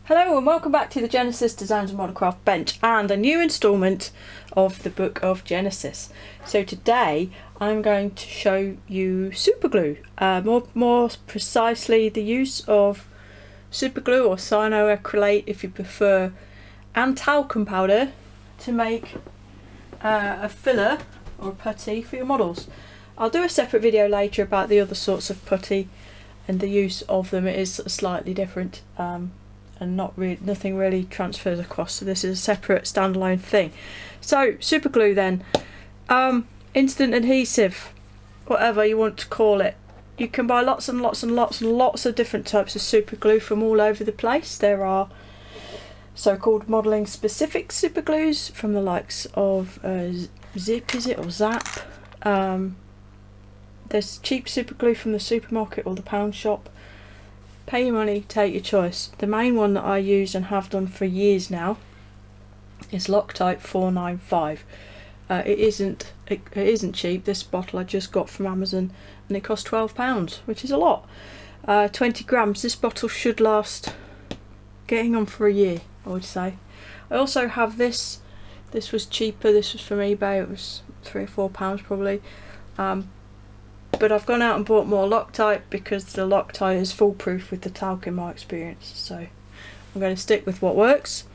Hello and welcome back to the Genesis Designs and Modelcraft bench and a new instalment of the Book of Genesis. So today I'm going to show you super glue, more precisely the use of super glue or cyanoacrylate if you prefer, and talcum powder to make a filler or a putty for your models. I'll do a separate video later about the other sorts of putty and the use of them. It is slightly different. And nothing really transfers across, so this is a separate standalone thing. So super glue then, instant adhesive, whatever you want to call it. You can buy lots and lots and lots and lots of different types of super glue from all over the place. There are so-called modelling specific super glues from the likes of Zip, is it, or Zap. There's cheap super glue from the supermarket or the pound shop. Pay your money, take your choice. The main one that I use and have done for years now is Loctite 495. It isn't cheap. This bottle I just got from Amazon and it cost £12, which is a lot. 20 grams. This bottle should last getting on for a year, I would say. I also have this. This was cheaper. This was from eBay. It was £3 or £4 probably. But I've gone out and bought more Loctite because the Loctite is foolproof with the talc in my experience. So I'm going to stick with what works.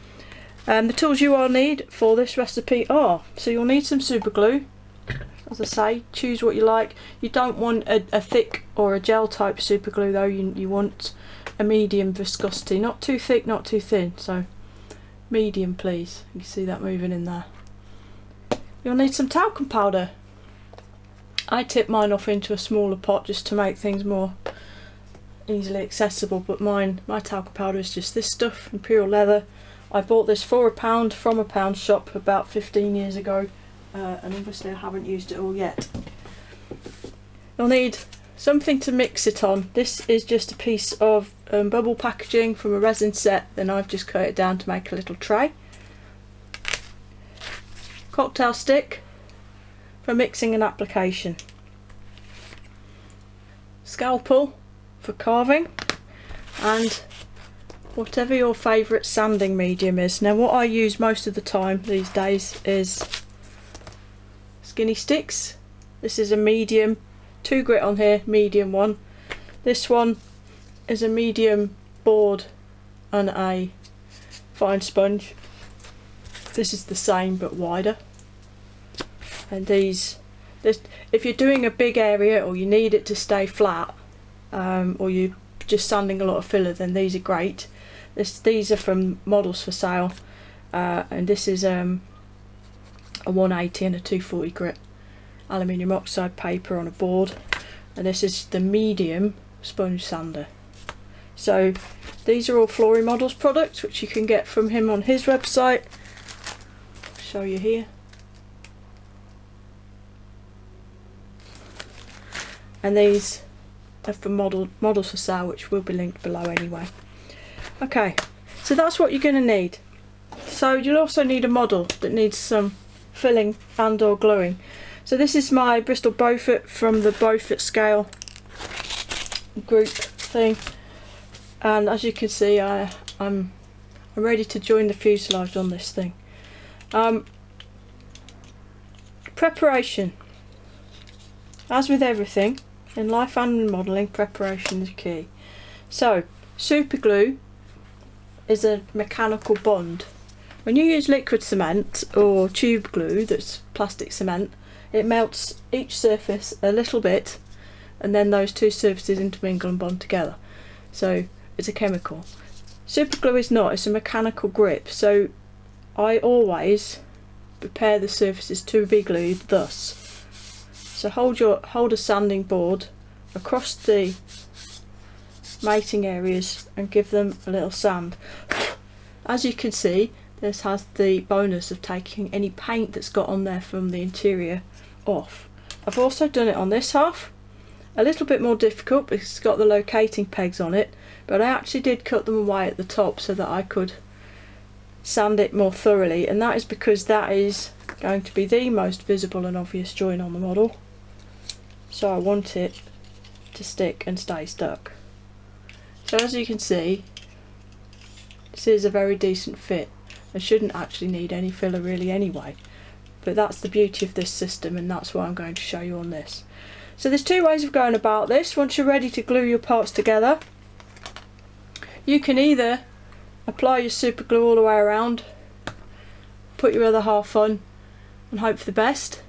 The tools you will need for this recipe are, so you'll need some super glue. As I say, choose what you like. You don't want a thick or a gel type super glue though. You want a medium viscosity, not too thick, not too thin. So medium please. You see that moving in there. You'll need some talcum powder. I tip mine off into a smaller pot just to make things more easily accessible, but my talcum powder is just this stuff, Imperial Leather. I bought this for £1 from a pound shop about 15 years ago, and obviously I haven't used it all yet. You'll need something to mix it on. This is just a piece of bubble packaging from a resin set, then I've just cut it down to make a little tray. Cocktail stick for mixing and application. Scalpel for carving, and whatever your favourite sanding medium is. Now what I use most of the time these days is skinny sticks. This is a medium, 2 grit on here, medium one. This one is a medium board and a fine sponge. This is the same but wider. And these, if you're doing a big area or you need it to stay flat, or you're just sanding a lot of filler, then these are great. These are from Models for Sale, and this is a 180 and a 240 grit aluminium oxide paper on a board, and this is the medium sponge sander. So these are all Flory Models products which you can get from him on his website. I'll show you here. And these are from Models for Sale, which will be linked below anyway. Okay, so that's what you're going to need. So you'll also need a model that needs some filling and or gluing. So this is my Bristol Beaufort from the Beaufort scale group thing, and as you can see I'm ready to join the fuselage on this thing. Preparation. As with everything in life and in modelling, preparation is key. So super glue is a mechanical bond. When you use liquid cement or tube glue that's plastic cement, it melts each surface a little bit and then those two surfaces intermingle and bond together. So it's a chemical. Super glue is not, it's a mechanical grip. So I always prepare the surfaces to be glued thus. So hold a sanding board across the mating areas and give them a little sand. As you can see, this has the bonus of taking any paint that's got on there from the interior off. I've also done it on this half. A little bit more difficult because it's got the locating pegs on it, but I actually did cut them away at the top so that I could sand it more thoroughly, and that is because that is going to be the most visible and obvious join on the model. So I want it to stick and stay stuck. So as you can see, This is a very decent fit and shouldn't actually need any filler really anyway. But that's the beauty of this system, and that's what I'm going to show you on this. So there's two ways of going about this. Once you're ready to glue your parts together, you can either apply your super glue all the way around, put your other half on and hope for the best.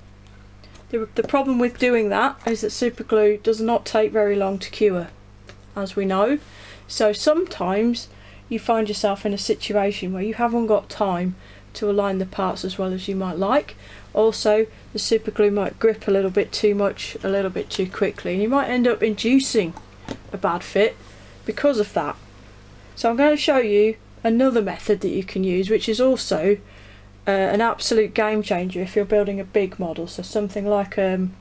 The problem with doing that is that super glue does not take very long to cure, as we know. So sometimes you find yourself in a situation where you haven't got time to align the parts as well as you might like. Also, the super glue might grip a little bit too much, a little bit too quickly, and you might end up inducing a bad fit because of that. So I'm going to show you another method that you can use, which is also an absolute game changer if you're building a big model, so something like an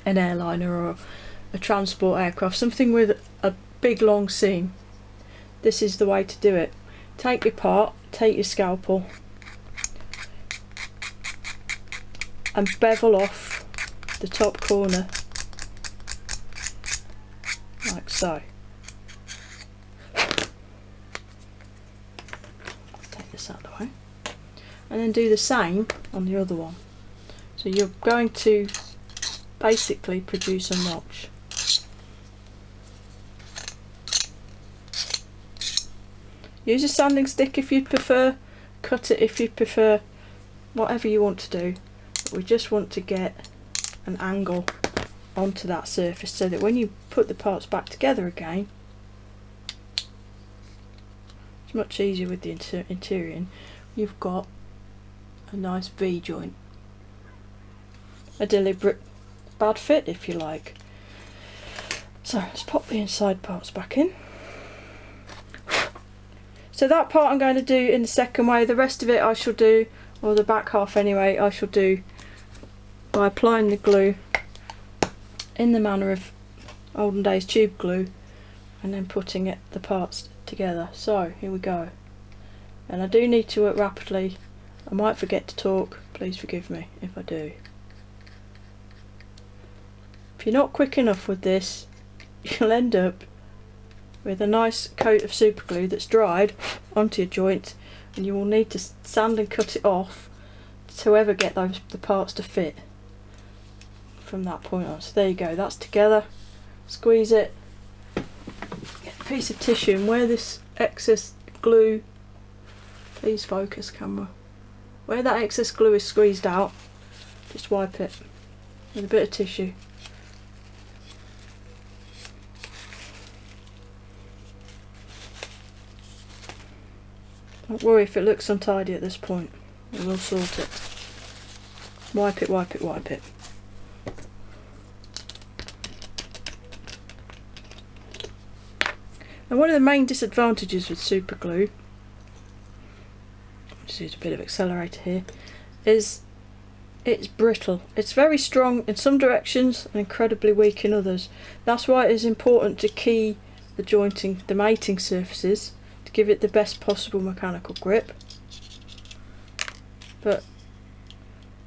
airliner or a transport aircraft, something with a big long seam. This is the way to do it. Take your part, take your scalpel and bevel off the top corner like so. Take this out of the way, and then do the same on the other one. So you're going to basically produce a notch. Use a sanding stick if you prefer, cut it if you prefer, whatever you want to do. But we just want to get an angle onto that surface so that when you put the parts back together again, it's much easier with the interior. You've got a nice V joint, a deliberate bad fit if you like. So let's pop the inside parts back in. So that part I'm going to do in the second way. The rest of it I shall do, or the back half anyway, I shall do by applying the glue in the manner of olden days tube glue and then putting the parts together. So here we go. And I do need to work rapidly. I might forget to talk, please forgive me if I do. If you're not quick enough with this, you'll end up with a nice coat of super glue that's dried onto your joint, and you will need to sand and cut it off to ever get the parts to fit from that point on. So there you go, that's together. Squeeze it, get a piece of tissue, and where this excess glue, please focus camera, where that excess glue is squeezed out, just wipe it with a bit of tissue. Don't worry if it looks untidy at this point, we will sort it. Wipe it, wipe it, wipe it. And one of the main disadvantages with super glue, just use a bit of accelerator here, is it's brittle. It's very strong in some directions and incredibly weak in others. That's why it is important to key the jointing, the mating surfaces, to give it the best possible mechanical grip. But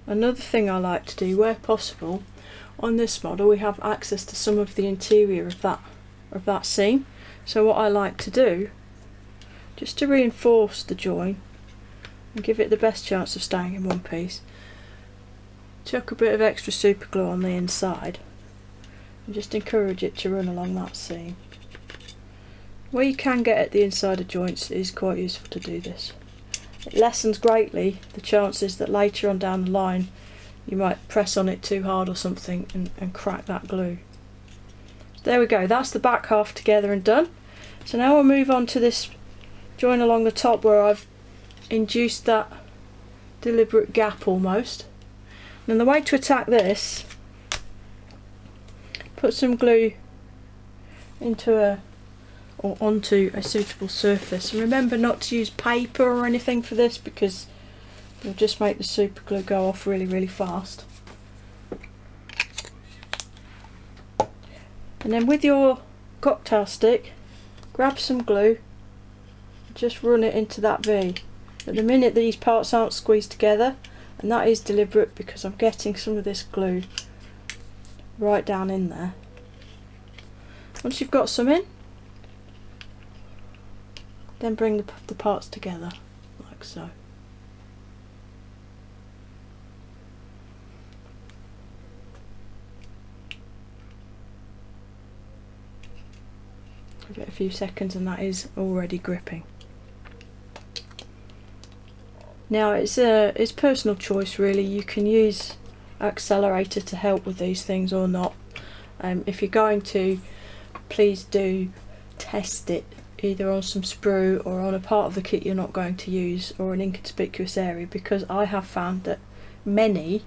another thing I like to do, where possible, on this model we have access to some of the interior of that seam. So what I like to do, just to reinforce the join and give it the best chance of staying in one piece, chuck a bit of extra super glue on the inside and just encourage it to run along that seam. Where you can get at the inside of joints, it is quite useful to do this. It lessens greatly the chances that later on down the line you might press on it too hard or something and crack that glue. So there we go, that's the back half together and done. So now we'll move on to this join along the top where I've induced that deliberate gap almost. And the way to attack this, put some glue onto a suitable surface, and remember not to use paper or anything for this because you'll just make the super glue go off really fast. And then with your cocktail stick, grab some glue, just run it into that V. At the minute these parts aren't squeezed together, and that is deliberate because I'm getting some of this glue right down in there. Once you've got some in, Then bring the parts together like so. Give it a few seconds and that is already gripping. Now it's personal choice really. You can use accelerator to help with these things or not. If you're going to, please do test it either on some sprue or on a part of the kit you're not going to use, or an inconspicuous area, because I have found that many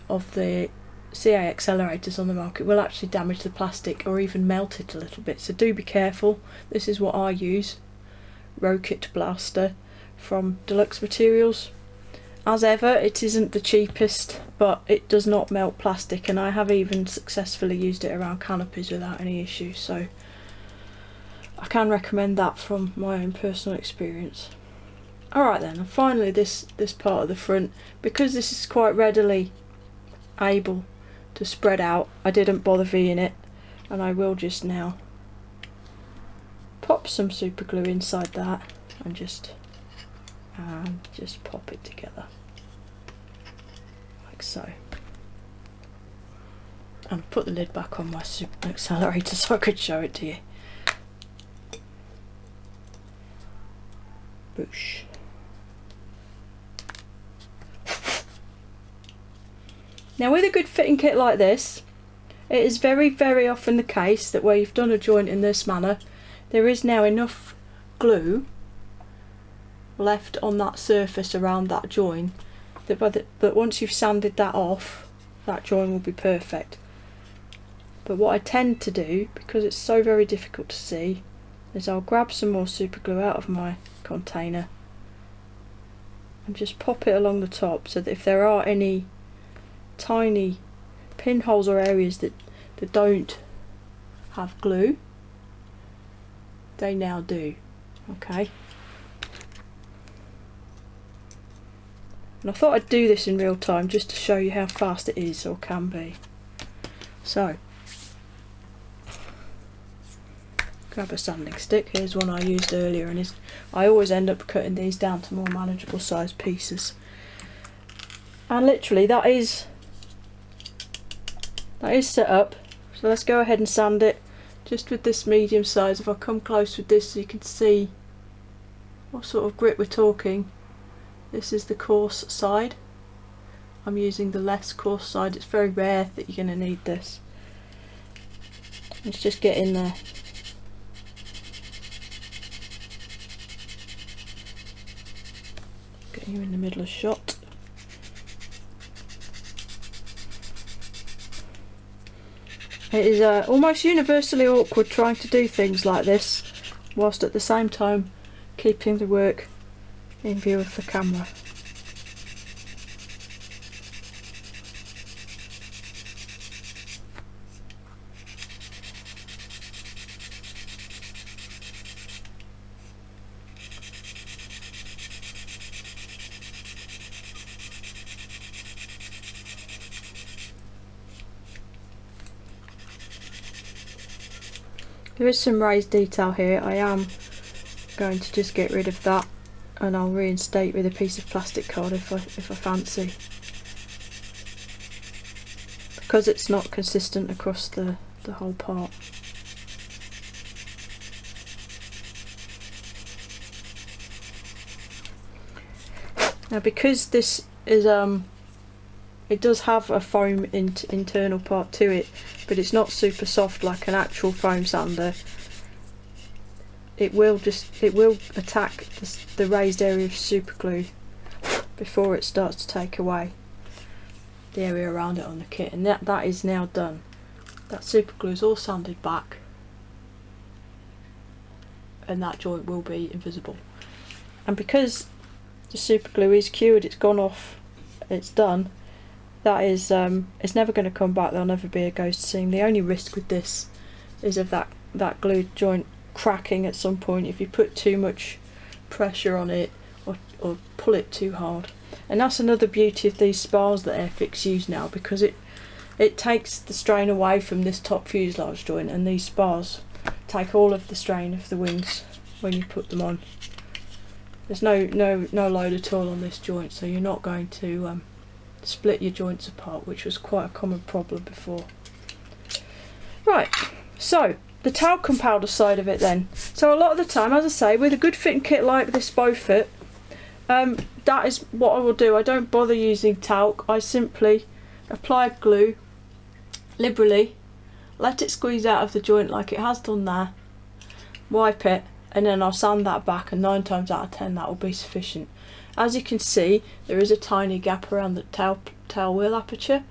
of the CA accelerators on the market will actually damage the plastic or even melt it a little bit, so do be careful. This is what I use, Rocket Blaster from Deluxe Materials. As ever, it isn't the cheapest, but it does not melt plastic, and I have even successfully used it around canopies without any issue, so I can recommend that from my own personal experience. Alright then, and finally this part of the front, because this is quite readily able to spread out, I didn't bother V'ing it, and I will just now pop some super glue inside that and just pop it together like so, and put the lid back on my super accelerator so I could show it to you. Boosh. Now with a good fitting kit like this, it is very, very often the case that where you've done a joint in this manner, there is now enough glue left on that surface around that joint that once you've sanded that off, that joint will be perfect. But what I tend to do, because it's so very difficult to see, is I'll grab some more super glue out of my container and just pop it along the top, so that if there are any tiny pinholes or areas that don't have glue, they now do. Okay. And I thought I'd do this in real time just to show you how fast it is, or can be. So, grab a sanding stick. Here's one I used earlier, and I always end up cutting these down to more manageable sized pieces. And literally that is set up. So let's go ahead and sand it just with this medium size. If I come close with this so you can see what sort of grit we're talking. This is the coarse side. I'm using the less coarse side. It's very rare that you're going to need this. Let's just get in there. Get you in the middle of shot. It is almost universally awkward trying to do things like this whilst at the same time keeping the work in view of the camera. There is some raised detail here. I am going to just get rid of that, and I'll reinstate with a piece of plastic card if I fancy, because it's not consistent across the whole part. Now because this is it does have a foam internal part to it, but it's not super soft like an actual foam sander. It will attack the raised area of super glue before it starts to take away the area around it on the kit, and that is now done. That super glue is all sanded back, and that joint will be invisible. And because the super glue is cured, it's gone off, it's done, that is it's never going to come back. There'll never be a ghost seam. The only risk with this is of that glue joint cracking at some point if you put too much pressure on it or pull it too hard. And that's another beauty of these spars that Airfix use now, because it takes the strain away from this top fuselage joint, and these spars take all of the strain of the wings when you put them on. There's no load at all on this joint, so you're not going to split your joints apart, which was quite a common problem before. Right, so the talcum powder side of it then. So a lot of the time, as I say, with a good fitting kit like this Beaufort, that is what I will do. I don't bother using talc. I simply apply glue liberally, let it squeeze out of the joint like it has done there, wipe it, and then I'll sand that back, and 9 times out of 10 that will be sufficient. As you can see, there is a tiny gap around the tail wheel aperture,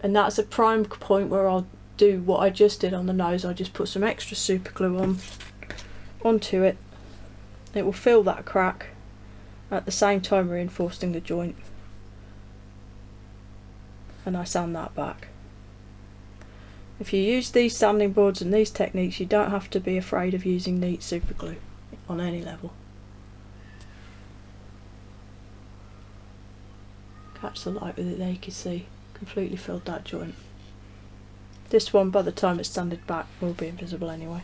and that's a prime point where I'll do what I just did on the nose. I'll just put some extra super glue onto it. It will fill that crack, at the same time reinforcing the joint, and I sand that back. If you use these sanding boards and these techniques, you don't have to be afraid of using neat super glue on any level. Catch the light with it there, you can see completely filled that joint. This one, by the time it's sanded back, will be invisible anyway.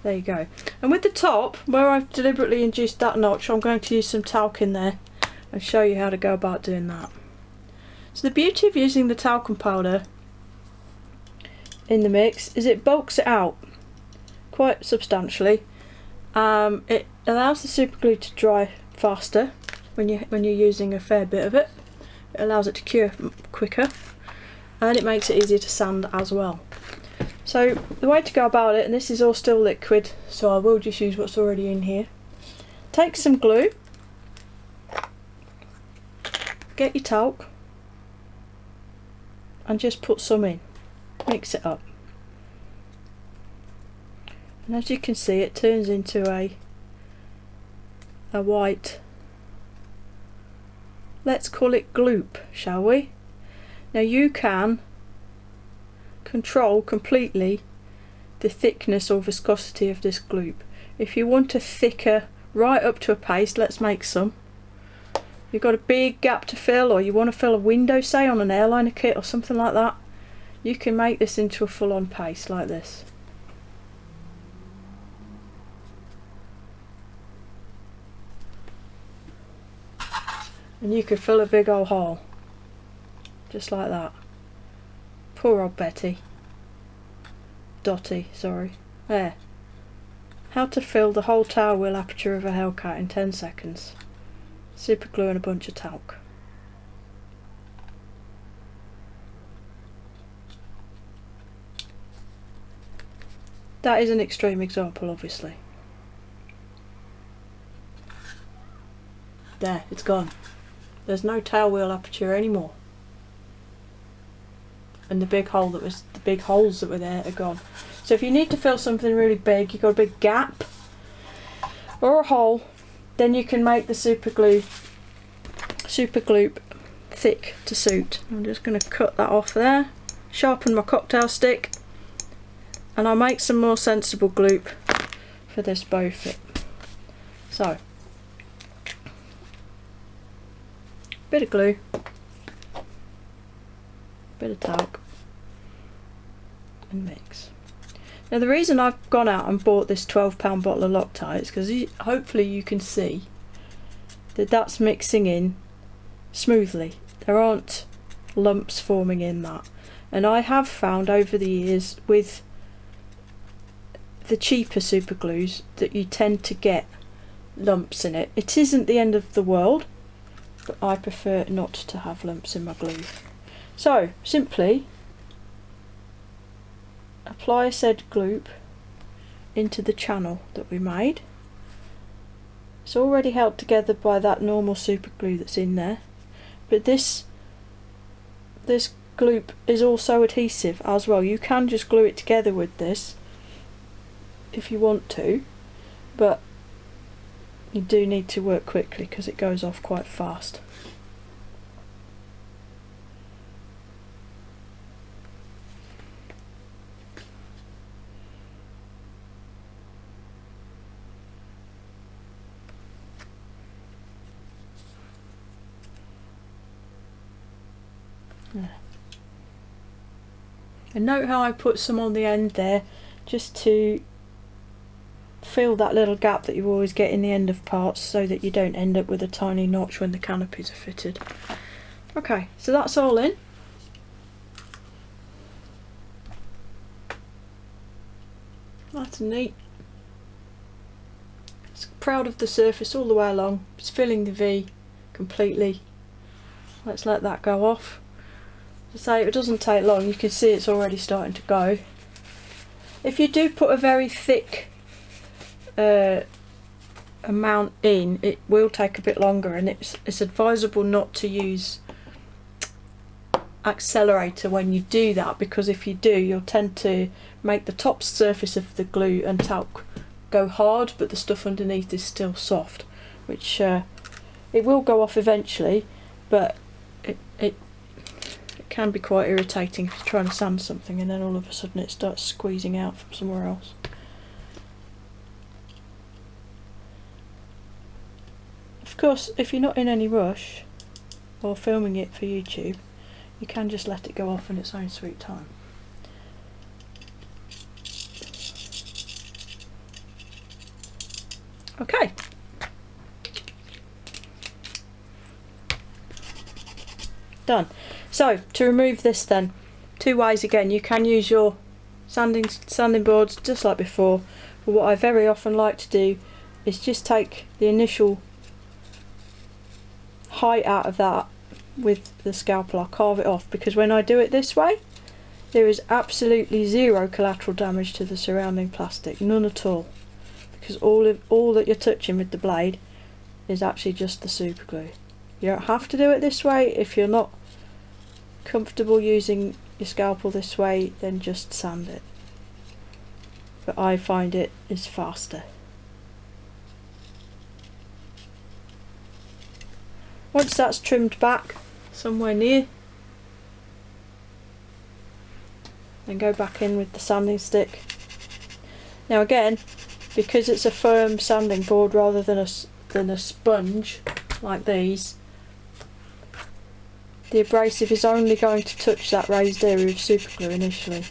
There you go. And with the top, where I've deliberately induced that notch, I'm going to use some talc in there and show you how to go about doing that. So the beauty of using the talcum powder in the mix is it bulks it out quite substantially. It allows the super glue to dry faster when you're using a fair bit of it. It allows it to cure quicker, and it makes it easier to sand as well. So the way to go about it, and this is all still liquid, so I will just use what's already in here. Take some glue, get your talc, and just put some in. Mix it up. And as you can see, it turns into a white, let's call it gloop, shall we? Now you can control completely the thickness or viscosity of this gloop. If you want a thicker, right up to a paste, let's make some. You've got a big gap to fill, or you want to fill a window, say on an airliner kit or something like that, you can make this into a full-on paste like this. And you could fill a big old hole just like that. Poor old Dotty, sorry. There. How to fill the whole tail wheel aperture of a Hellcat in 10 seconds. Super glue and a bunch of talc. That is an extreme example, obviously. There, it's gone. There's no tail wheel aperture anymore. And the big holes that were there are gone. So if you need to fill something really big, you've got a big gap or a hole, then you can make the super gloop thick to suit. I'm just going to cut that off there, sharpen my cocktail stick, and I'll make some more sensible gloop for this Beaufort. So, bit of glue, bit of talc, and mix. Now the reason I've gone out and bought this £12 bottle of Loctite is because hopefully you can see that that's mixing in smoothly. There aren't lumps forming in that. And I have found over the years with the cheaper super glues that you tend to get lumps in it. It isn't the end of the world, but I prefer not to have lumps in my glue. So simply apply said gloop into the channel that we made. It's already held together by that normal super glue that's in there, but this gloop is also adhesive as well. You can just glue it together with this if you want to, but you do need to work quickly because it goes off quite fast. And note how I put some on the end there, just to fill that little gap that you always get in the end of parts, so that you don't end up with a tiny notch when the canopies are fitted. Okay, so that's all in. That's neat. It's proud of the surface all the way along. It's filling the V completely. Let's let that go off. As I say, it doesn't take long. You can see it's already starting to go. If you do put a very thick amount in, it will take a bit longer, and it's advisable not to use accelerator when you do that, because if you do, you'll tend to make the top surface of the glue and talc go hard, but the stuff underneath is still soft, which it will go off eventually, but it can be quite irritating if you're trying to sand something and then all of a sudden it starts squeezing out from somewhere else. Of course, if you're not in any rush or filming it for YouTube, you can just let it go off in its own sweet time. Okay. Done. So to remove this then, two ways again. You can use your sanding boards just like before, but what I very often like to do is just take the initial height out of that with the scalpel. I'll carve it off, because when I do it this way, there is absolutely zero collateral damage to the surrounding plastic, none at all, because all that you're touching with the blade is actually just the super glue. You don't have to do it this way. If you're not comfortable using your scalpel this way, then just sand it, but I find it is faster. Once that's trimmed back somewhere near, then go back in with the sanding stick. Now again, because it's a firm sanding board rather than a sponge like these, the abrasive is only going to touch that raised area of super glue initially.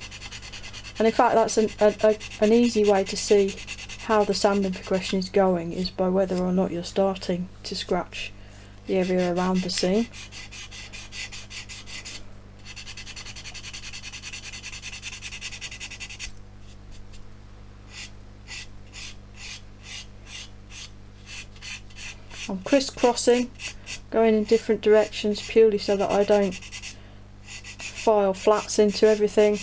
And in fact, that's an easy way to see how the sanding progression is going, is by whether or not you're starting to scratch the area around the seam. I'm crisscrossing, going in different directions purely so that I don't file flats into everything.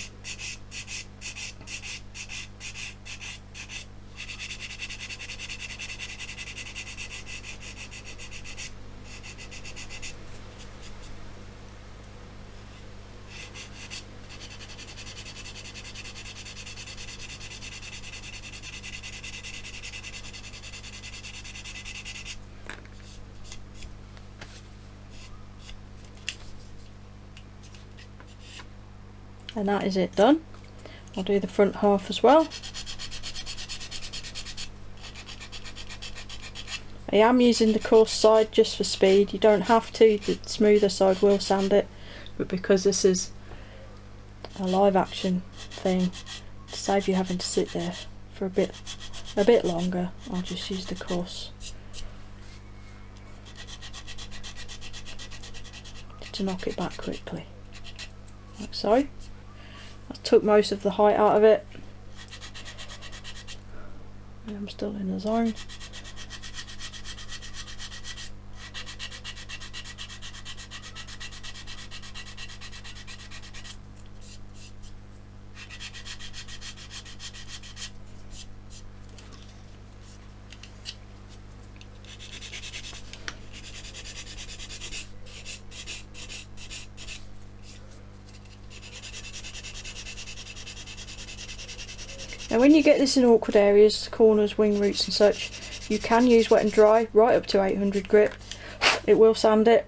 And that is it done. I'll do the front half as well. I am using the coarse side just for speed. You don't have to, the smoother side will sand it, but because this is a live action thing, to save you having to sit there for a bit longer, I'll just use the coarse to knock it back quickly, like so. I took most of the height out of it. I'm still in the zone. Now when you get this in awkward areas, corners, wing roots and such, you can use wet and dry, right up to 800 grit. It will sand it.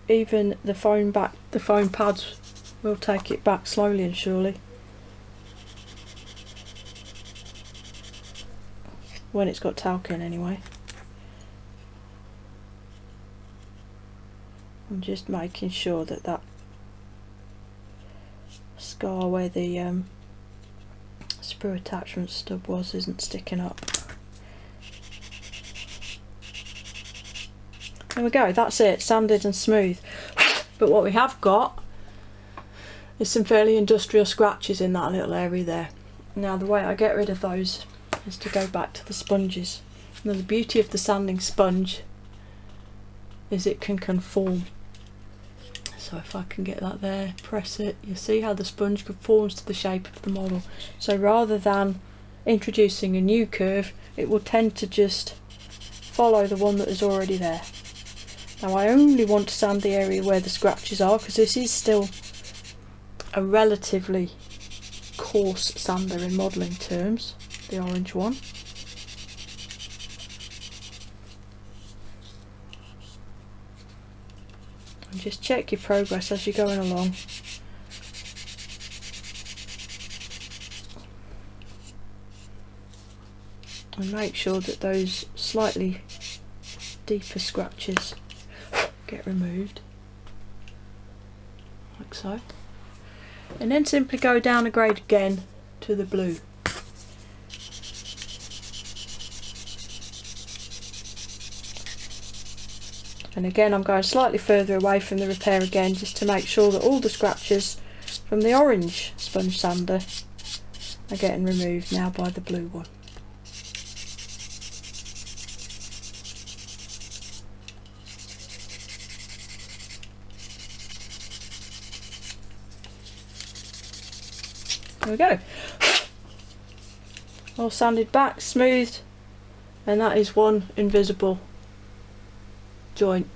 Even the foam pads will take it back slowly and surely. When it's got talc in anyway. I'm just making sure that scar where the sprue attachment stub was isn't sticking up. There we go, that's it, sanded and smooth. But what we have got is some fairly industrial scratches in that little area there. Now the way I get rid of those is to go back to the sponges. Now the beauty of the sanding sponge is it can conform. So if I can get that there, press it, you see how the sponge conforms to the shape of the model. So rather than introducing a new curve, it will tend to just follow the one that is already there. Now I only want to sand the area where the scratches are, because this is still a relatively coarse sander in modelling terms, the orange one. And just check your progress as you're going along. And make sure that those slightly deeper scratches get removed, like so. And then simply go down a grade again to the blue. And again I'm going slightly further away from the repair again, just to make sure that all the scratches from the orange sponge sander are getting removed now by the blue one. There we go. All sanded back, smoothed, and that is one invisible joint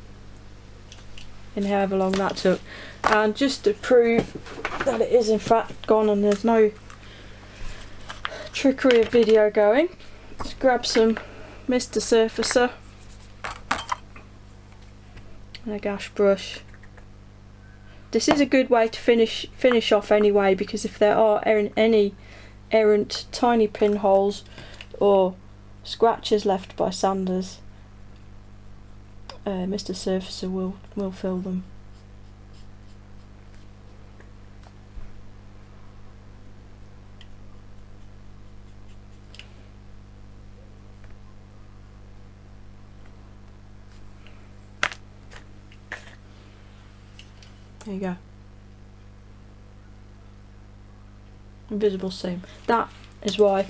in however long that took. And just to prove that it is in fact gone and there's no trickery of video going, let's grab some Mr. Surfacer and a gash brush. This is a good way to finish off anyway, because if there are any errant tiny pinholes or scratches left by sanders, Mr. Surfacer will fill them. There you go. Invisible seam. That is why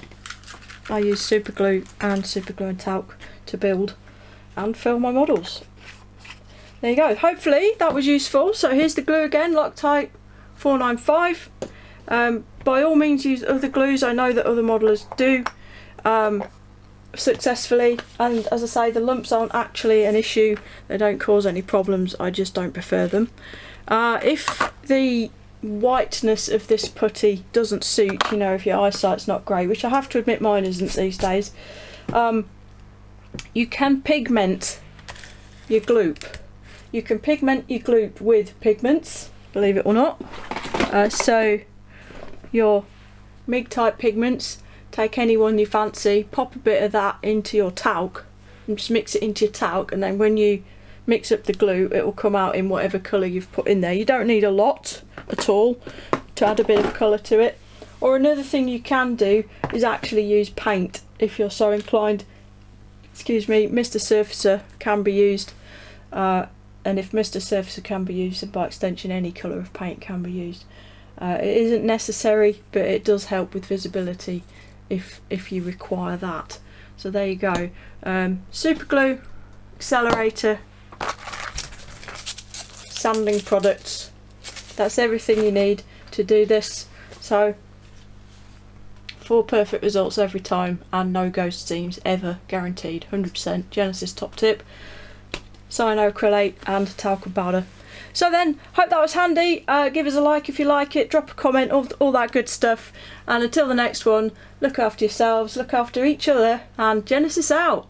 I use super glue and talc to build and fill my models. There you go. Hopefully that was useful. So here's the glue again, Loctite 495. By all means use other glues. I know that other modelers do successfully, and as I say, the lumps aren't actually an issue. They don't cause any problems. I just don't prefer them. If the whiteness of this putty doesn't suit, you know, if your eyesight's not great, which I have to admit mine isn't these days, you can pigment your gloop. You can pigment your gloop with pigments, believe it or not. So your MIG type pigments, take any one you fancy, pop a bit of that into your talc and just mix it into your talc, and then when you mix up the glue it will come out in whatever colour you've put in there. You don't need a lot at all to add a bit of colour to it. Or another thing you can do is actually use paint if you're so inclined. Excuse me, Mr. Surfacer can be used, and if Mr. Surfacer can be used, then by extension any colour of paint can be used. It isn't necessary, but it does help with visibility if you require that. So there you go. Super glue, accelerator, sanding products. That's everything you need to do this. So 4 perfect results every time, and no ghost seams ever, guaranteed, 100%. Jenesis top tip, cyanoacrylate and talcum powder. So then, hope that was handy. Give us a like if you like it, drop a comment, all that good stuff. And until the next one, look after yourselves, look after each other, and Jenesis out.